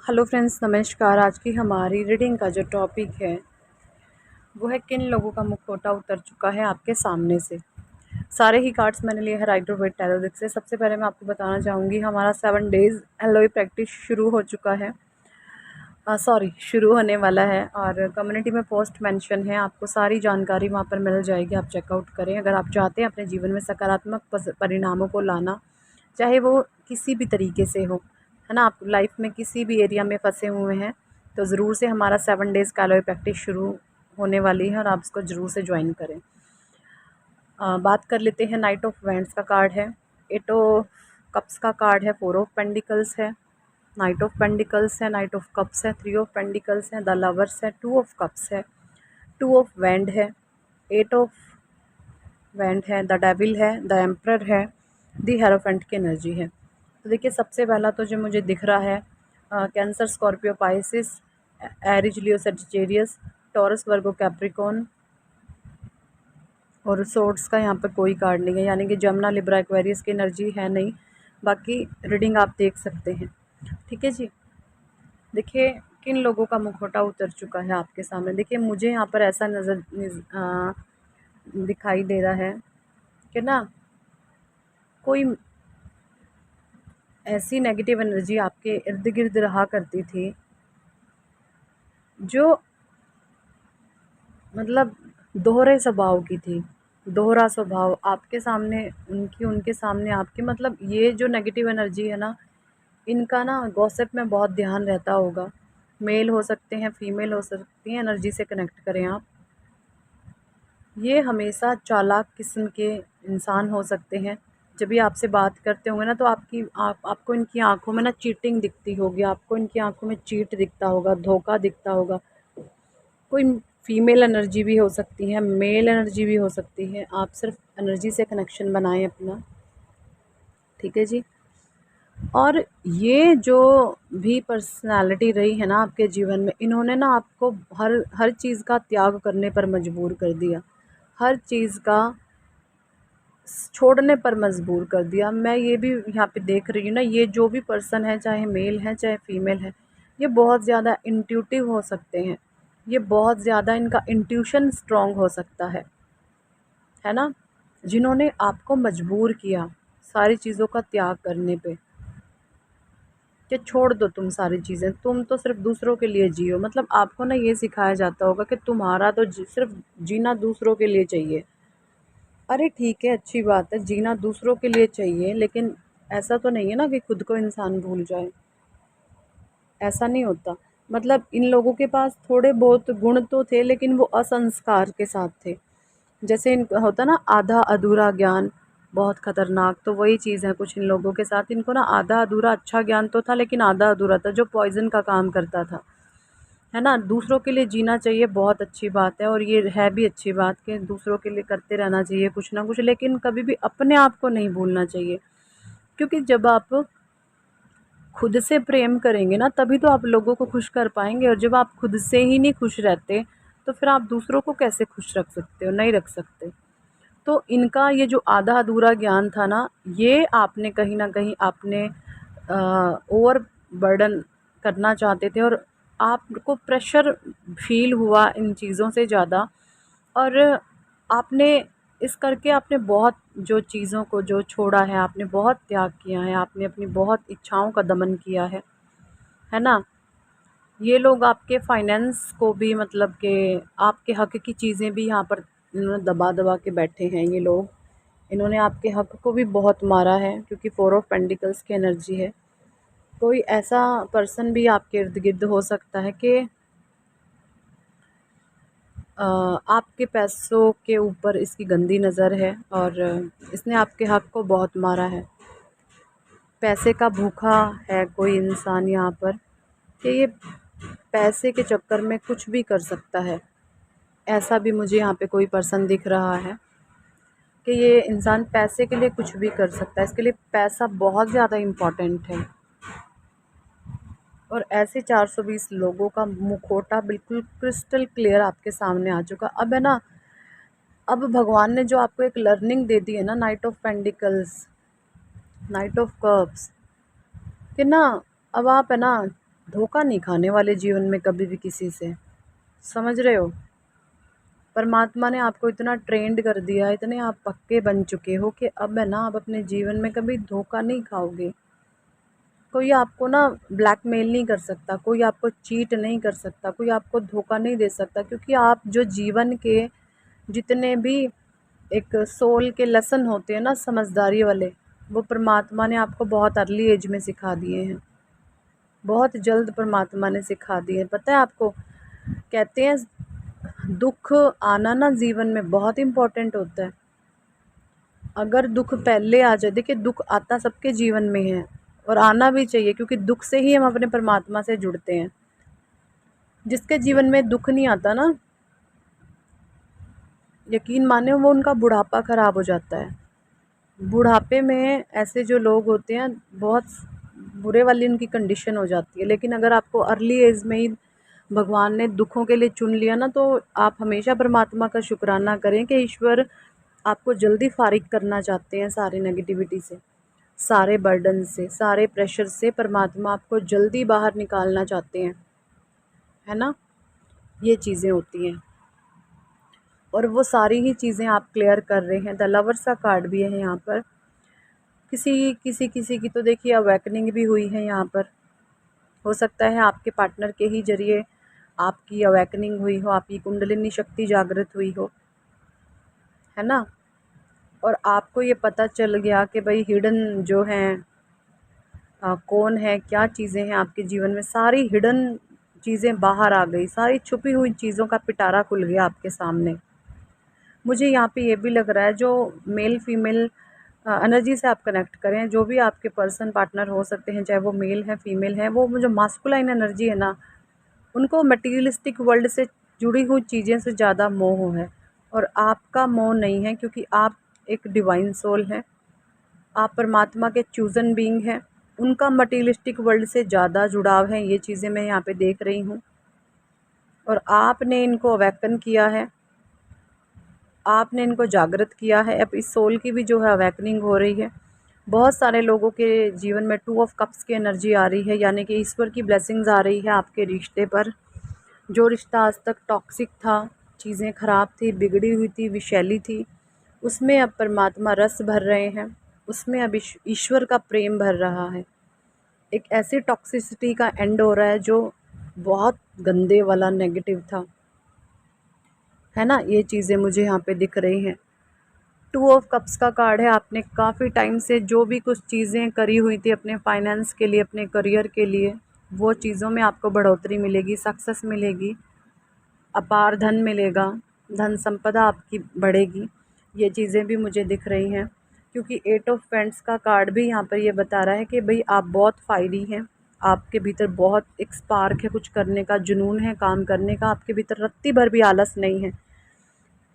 Hello friends, नमस्कार। आज की हमारी रीडिंग का जो टॉपिक है वो है किन लोगों का मुखौटा उतर चुका है आपके सामने से। सारे ही कार्ड्स मैंने लिए हैं राइडर वेट टैरो डेक से। सबसे पहले मैं आपको बताना चाहूँगी हमारा 7 डेज़ एलओए प्रैक्टिस शुरू हो चुका है, शुरू होने वाला है। और कम्युनिटी में पोस्ट मेंशन है, आपको सारी जानकारी वहाँ पर मिल जाएगी, आप चेकआउट करें। अगर आप चाहते हैं अपने जीवन में सकारात्मक परिणामों को लाना, चाहे वो किसी भी तरीके से हो, है ना, आप लाइफ में किसी भी एरिया में फंसे हुए हैं, तो ज़रूर से हमारा 7 डेज़ का एलओए प्रैक्टिस शुरू होने वाली है और आप इसको ज़रूर से ज्वाइन करें। बात कर लेते हैं। नाइट ऑफ वैंड्स का कार्ड है, 8 ऑफ कप्स का कार्ड है, 4 ऑफ पेंडिकल्स है, नाइट ऑफ पेंडिकल्स है, नाइट ऑफ कप्स है, 3 ऑफ पेंडिकल्स है, द लवर्स है, 2 ऑफ कप्स है, 2 ऑफ वैंड है, 8 ऑफ वैंड है, द डेविल है, द एम्परर है, द हेरोफेंट की एनर्जी है। तो देखिए, सबसे पहला तो जो मुझे दिख रहा है कैंसर, स्कॉर्पियो, पाइसिस, एरिज, लियो, सेजिटेरियस, टॉरस, वर्गो, कैप्रिकॉन और सोर्ड्स का यहाँ पर कोई कार्ड नहीं है, यानी कि जमुना, लिब्रा, एक्वेरियस की एनर्जी है नहीं। बाकी रीडिंग आप देख सकते हैं, ठीक है जी। देखिए, किन लोगों का मुखौटा उतर चुका है आपके सामने। देखिए, मुझे यहाँ पर ऐसा दिखाई दे रहा है कि ना, कोई ऐसी नेगेटिव एनर्जी आपके इर्द गिर्द रहा करती थी जो मतलब दोहरे स्वभाव की थी। दोहरा स्वभाव आपके सामने उनकी, उनके सामने आपके, मतलब ये जो नेगेटिव एनर्जी है ना, इनका ना गॉसिप में बहुत ध्यान रहता होगा। मेल हो सकते हैं, फीमेल हो सकती हैं, एनर्जी से कनेक्ट करें आप। ये हमेशा चालाक किस्म के इंसान हो सकते हैं। जब भी आपसे बात करते होंगे ना, तो आपको इनकी आंखों में ना चीटिंग दिखती होगी, आपको इनकी आंखों में चीट दिखता होगा, धोखा दिखता होगा। कोई फीमेल एनर्जी भी हो सकती है, मेल एनर्जी भी हो सकती है। आप सिर्फ एनर्जी से कनेक्शन बनाएं अपना, ठीक है जी। और ये जो भी पर्सनालिटी रही है ना आपके जीवन में, इन्होंने ना आपको हर हर चीज़ का त्याग करने पर मजबूर कर दिया, हर चीज़ का छोड़ने पर मजबूर कर दिया। मैं ये भी यहाँ पे देख रही हूँ ना, ये जो भी पर्सन है, चाहे मेल है चाहे फीमेल है, ये बहुत ज़्यादा इंट्यूटिव हो सकते हैं। ये बहुत ज़्यादा, इनका इंट्यूशन स्ट्रॉन्ग हो सकता है ना, जिन्होंने आपको मजबूर किया सारी चीज़ों का त्याग करने पे, कि छोड़ दो तुम सारी चीज़ें, तुम तो सिर्फ दूसरों के लिए जियो। मतलब आपको ना ये सिखाया जाता होगा कि तुम्हारा तो सिर्फ जीना दूसरों के लिए चाहिए। अरे ठीक है, अच्छी बात है, जीना दूसरों के लिए चाहिए, लेकिन ऐसा तो नहीं है ना कि खुद को इंसान भूल जाए। ऐसा नहीं होता। मतलब इन लोगों के पास थोड़े बहुत गुण तो थे, लेकिन वो असंस्कार के साथ थे। जैसे इन होता ना आधा अधूरा ज्ञान, बहुत खतरनाक। तो वही चीज़ है कुछ इन लोगों के साथ। इनको ना आधा अधूरा अच्छा ज्ञान तो था, लेकिन आधा अधूरा था जो पॉइजन का काम करता था, है ना। दूसरों के लिए जीना चाहिए, बहुत अच्छी बात है, और ये है भी अच्छी बात कि दूसरों के लिए करते रहना चाहिए कुछ ना कुछ, लेकिन कभी भी अपने आप को नहीं भूलना चाहिए। क्योंकि जब आप खुद से प्रेम करेंगे ना, तभी तो आप लोगों को खुश कर पाएंगे। और जब आप खुद से ही नहीं खुश रहते, तो फिर आप दूसरों को कैसे खुश रख सकते हो? नहीं रख सकते। तो इनका ये जो आधा अधूरा ज्ञान था ना, ये आपने कहीं ना कहीं आपने ओवर बर्डन करना चाहते थे, और आपको प्रेशर फील हुआ इन चीज़ों से ज़्यादा। और आपने इस करके आपने बहुत जो चीज़ों को जो छोड़ा है, आपने बहुत त्याग किया है, आपने अपनी बहुत इच्छाओं का दमन किया है ना। ये लोग आपके फाइनेंस को भी, मतलब कि आपके हक की चीज़ें भी यहाँ पर इन्होंने दबा दबा के बैठे हैं ये लोग। इन्होंने आपके हक को भी बहुत मारा है, क्योंकि 4 ऑफ पेंटिकल्स की एनर्जी है। कोई ऐसा पर्सन भी आपके इर्द गिर्द हो सकता है कि आपके पैसों के ऊपर इसकी गंदी नज़र है, और इसने आपके हक को बहुत मारा है। पैसे का भूखा है कोई इंसान यहाँ पर, कि ये पैसे के चक्कर में कुछ भी कर सकता है। ऐसा भी मुझे यहाँ पे कोई पर्सन दिख रहा है कि ये इंसान पैसे के लिए कुछ भी कर सकता है। इसके लिए पैसा बहुत ज़्यादा इम्पॉर्टेंट है। और ऐसे 420 लोगों का मुखौटा बिल्कुल क्रिस्टल क्लियर आपके सामने आ चुका। अब है ना, अब भगवान ने जो आपको एक लर्निंग दे दी है ना, night of pentacles, night of cups, कि ना अब आप है ना धोखा नहीं खाने वाले जीवन में कभी भी किसी से, समझ रहे हो। परमात्मा ने आपको इतना ट्रेंड कर दिया, इतने आप पक्के बन चुके हो कि अब है ना, आप अपने जीवन में कभी धोखा नहीं खाओगे। कोई आपको ना ब्लैकमेल नहीं कर सकता, कोई आपको चीट नहीं कर सकता, कोई आपको धोखा नहीं दे सकता, क्योंकि आप जो जीवन के जितने भी एक सोल के लेसन होते हैं ना, समझदारी वाले, वो परमात्मा ने आपको बहुत अर्ली एज में सिखा दिए हैं, बहुत जल्द परमात्मा ने सिखा दिए हैं। पता है आपको, कहते हैं दुख आना ना जीवन में बहुत इम्पोर्टेंट होता है। अगर दुख पहले आ जाए, देखिए दुख आता सबके जीवन में है और आना भी चाहिए, क्योंकि दुख से ही हम अपने परमात्मा से जुड़ते हैं। जिसके जीवन में दुख नहीं आता ना, यकीन माने वो उनका बुढ़ापा ख़राब हो जाता है। बुढ़ापे में ऐसे जो लोग होते हैं, बहुत बुरे वाली उनकी कंडीशन हो जाती है। लेकिन अगर आपको अर्ली एज में ही भगवान ने दुखों के लिए चुन लिया ना, तो आप हमेशा परमात्मा का शुक्राना करें कि ईश्वर आपको जल्दी फारिग करना चाहते हैं सारी नेगेटिविटी से, सारे बर्डन से, सारे प्रेशर से। परमात्मा आपको जल्दी बाहर निकालना चाहते हैं, है ना। ये चीज़ें होती हैं और वो सारी ही चीज़ें आप क्लियर कर रहे हैं। द लवर्स का कार्ड भी है यहाँ पर। किसी की तो देखिए अवेकनिंग भी हुई है यहाँ पर। हो सकता है आपके पार्टनर के ही जरिए आपकी अवेकनिंग हुई हो, आपकी कुंडलिनी शक्ति जागृत हुई हो, है ना। और आपको ये पता चल गया कि भाई हिडन जो हैं कौन है, क्या चीज़ें हैं आपके जीवन में, सारी हिडन चीज़ें बाहर आ गई, सारी छुपी हुई चीज़ों का पिटारा खुल गया आपके सामने। मुझे यहाँ पे ये भी लग रहा है, जो मेल फीमेल एनर्जी से आप कनेक्ट करें, जो भी आपके पर्सन पार्टनर हो सकते हैं, चाहे वो मेल है फीमेल है, वो जो मास्कुलाइन एनर्जी है ना, उनको मटीरियलिस्टिक वर्ल्ड से जुड़ी हुई चीज़ें से ज़्यादा मोह है। और आपका मोह नहीं है, क्योंकि आप एक डिवाइन सोल हैं, आप परमात्मा के चूज़न बीइंग हैं। उनका मटीरियलिस्टिक वर्ल्ड से ज़्यादा जुड़ाव है, ये चीज़ें मैं यहाँ पे देख रही हूँ। और आपने इनको अवेकन किया है, आपने इनको जागृत किया है। अब इस सोल की भी जो है अवेकनिंग हो रही है। बहुत सारे लोगों के जीवन में 2 ऑफ कप्स की एनर्जी आ रही है, यानी कि ईश्वर की ब्लेसिंग्स आ रही है आपके रिश्ते पर। जो रिश्ता आज तक टॉक्सिक था, चीज़ें ख़राब थी, बिगड़ी हुई थी, विषैली थी, उसमें अब परमात्मा रस भर रहे हैं, उसमें अब ईश्वर का प्रेम भर रहा है। एक ऐसी टॉक्सिसिटी का एंड हो रहा है जो बहुत गंदे वाला नेगेटिव था, है ना। ये चीज़ें मुझे यहाँ पे दिख रही हैं। 2 ऑफ कप्स का कार्ड है। आपने काफ़ी टाइम से जो भी कुछ चीज़ें करी हुई थी अपने फाइनेंस के लिए, अपने करियर के लिए, वो चीज़ों में आपको बढ़ोतरी मिलेगी, सक्सेस मिलेगी, अपार धन मिलेगा, धन संपदा आपकी बढ़ेगी। ये चीज़ें भी मुझे दिख रही हैं, क्योंकि 8 ऑफ पेंट्स का कार्ड भी यहाँ पर ये बता रहा है कि भाई आप बहुत फायरी हैं, आपके भीतर बहुत एक स्पार्क है, कुछ करने का जुनून है, काम करने का, आपके भीतर रत्ती भर भी आलस नहीं है।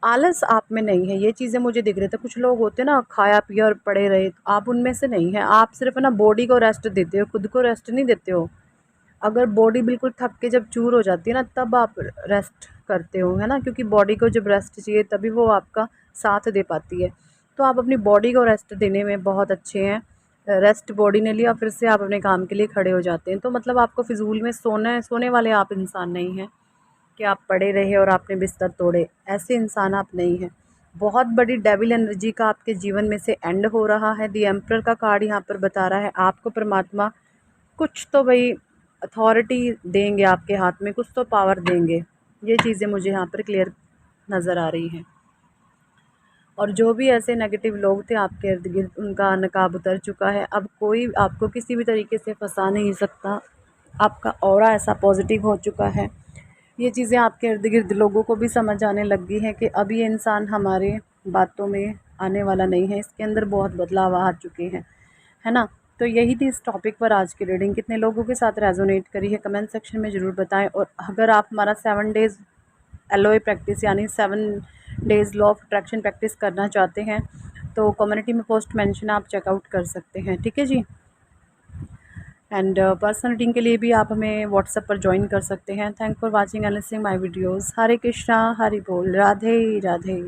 आलस आप में नहीं है, ये चीज़ें मुझे दिख रही थी। कुछ लोग होते हैं ना, खाया पिया और पड़े रहे, आप उनमें से नहीं है। आप सिर्फ ना बॉडी को रेस्ट देते हो, खुद को रेस्ट नहीं देते हो। अगर बॉडी बिल्कुल थक के जब चूर हो जाती है ना, तब आप रेस्ट करते हो, है ना, क्योंकि बॉडी को जब रेस्ट चाहिए तभी वो आपका साथ दे पाती है। तो आप अपनी बॉडी को रेस्ट देने में बहुत अच्छे हैं। रेस्ट बॉडी ने लिया, फिर से आप अपने काम के लिए खड़े हो जाते हैं। तो मतलब आपको फिजूल में सोने वाले आप इंसान नहीं हैं कि आप पड़े रहे और आपने बिस्तर तोड़े, ऐसे इंसान आप नहीं हैं। बहुत बड़ी डेविल एनर्जी का आपके जीवन में से एंड हो रहा है। दी एम्परर का कार्ड यहाँ पर बता रहा है, आपको परमात्मा कुछ तो भाई अथॉरिटी देंगे, आपके हाथ में कुछ तो पावर देंगे। ये चीज़ें मुझे यहाँ पर क्लियर नज़र आ रही हैं। और जो भी ऐसे नेगेटिव लोग थे आपके इर्द गिर्द, उनका नकाब उतर चुका है। अब कोई आपको किसी भी तरीके से फंसा नहीं सकता। आपका ऑरा ऐसा पॉजिटिव हो चुका है। ये चीज़ें आपके इर्द गिर्द लोगों को भी समझ आने लग गई हैं कि अब ये इंसान हमारे बातों में आने वाला नहीं है, इसके अंदर बहुत बदलाव आ चुके हैं, है ना। तो यही थी इस टॉपिक पर आज की रीडिंग। कितने लोगों के साथ रेजोनेट करी है कमेंट सेक्शन में ज़रूर बताएं। और अगर आप हमारा 7 डेज़ एलओए प्रैक्टिस यानी 7 days law of attraction practice करना चाहते हैं, तो कम्युनिटी में पोस्ट मेंशन आप चेकआउट कर सकते हैं, ठीक है जी। एंड पर्सनल रीडिंग के लिए भी आप हमें व्हाट्सएप पर ज्वाइन कर सकते हैं। Thank for watching and listening my videos. Hare Krishna, Hari बोल, राधे राधे।